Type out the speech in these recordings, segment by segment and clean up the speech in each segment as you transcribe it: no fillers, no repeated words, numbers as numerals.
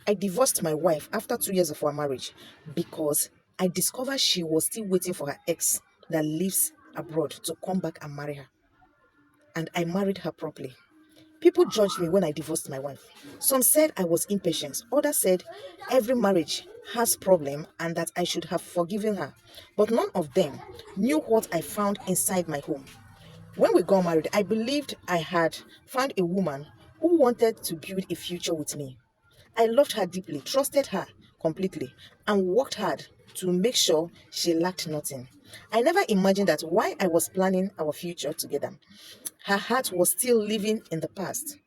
I divorced my wife after 2 years of our marriage because I discovered she was still waiting for her ex that lives abroad to come back and marry her. And I married her properly. People judged me when I divorced my wife. Some said I was impatient. Others said every marriage has problem and that I should have forgiven her. But none of them knew what I found inside my home. When we got married, I believed I had found a woman who wanted to build a future with me. I loved her deeply, trusted her completely, and worked hard to make sure she lacked nothing. I never imagined that while I was planning our future together, her heart was still living in the past.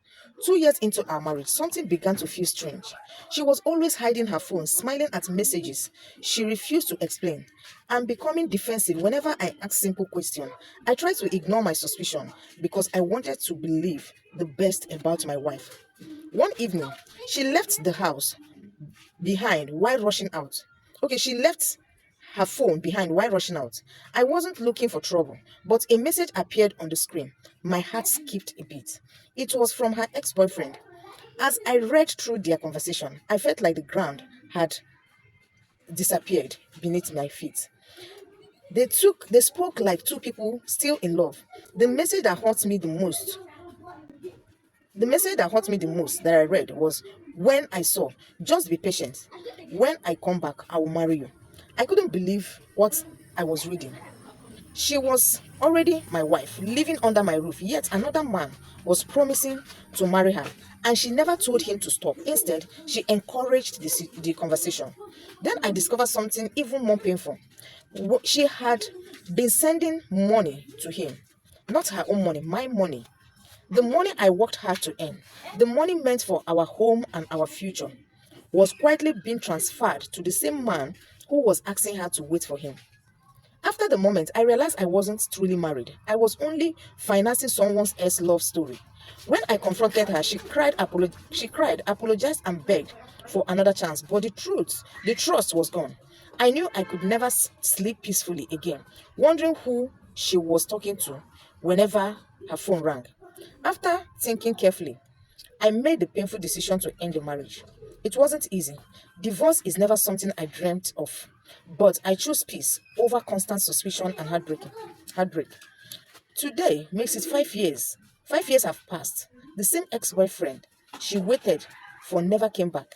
2 years into our marriage, something began to feel strange. She was always hiding her phone, smiling at messages she refused to explain, and becoming defensive whenever I asked simple questions. I tried to ignore my suspicion because I wanted to believe the best about my wife. One evening, she left the house behind while rushing out. Okay, she left her phone behind while rushing out. I wasn't looking for trouble, but a message appeared on the screen. My heart skipped a beat. It was from her ex boyfriend. As I read through their conversation, I felt like the ground had disappeared beneath my feet. They spoke like two people still in love. The message that hurt me the most The message that hurt me the most that I read was when I saw, just be patient. When I come back, I will marry you. I couldn't believe what I was reading. She was already my wife, living under my roof, yet another man was promising to marry her, and she never told him to stop. Instead, she encouraged the conversation. Then I discovered something even more painful. She had been sending money to him, not her own money, my money. The money I worked hard to earn, the money meant for our home and our future, was quietly being transferred to the same man who was asking her to wait for him. After the moment, I realized I wasn't truly married. I was only financing someone else's love story. When I confronted her, she cried, apologized, and begged for another chance. But the trust was gone. I knew I could never sleep peacefully again, wondering who she was talking to whenever her phone rang. After thinking carefully, I made the painful decision to end the marriage. It wasn't easy. Divorce is never something I dreamt of, but I chose peace over constant suspicion and heartbreak. Today makes it 5 years. 5 years have passed. The same ex-boyfriend she waited for never came back.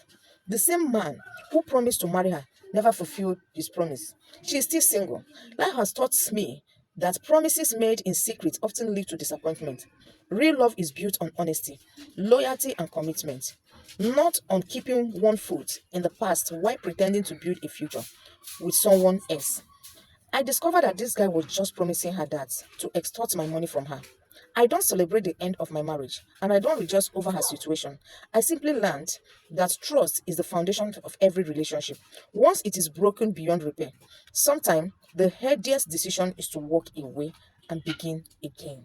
The same man who promised to marry her never fulfilled his promise. She is still single. Life has taught me that promises made in secret often lead to disappointment. Real love is built on honesty, loyalty, and commitment, not on keeping one foot in the past while pretending to build a future with someone else. I discovered that this guy was just promising her that to extort my money from her. I don't celebrate the end of my marriage and I don't rejoice over her situation. I simply learned that trust is the foundation of every relationship. Once it is broken beyond repair, sometimes the healthiest decision is to walk away and begin again.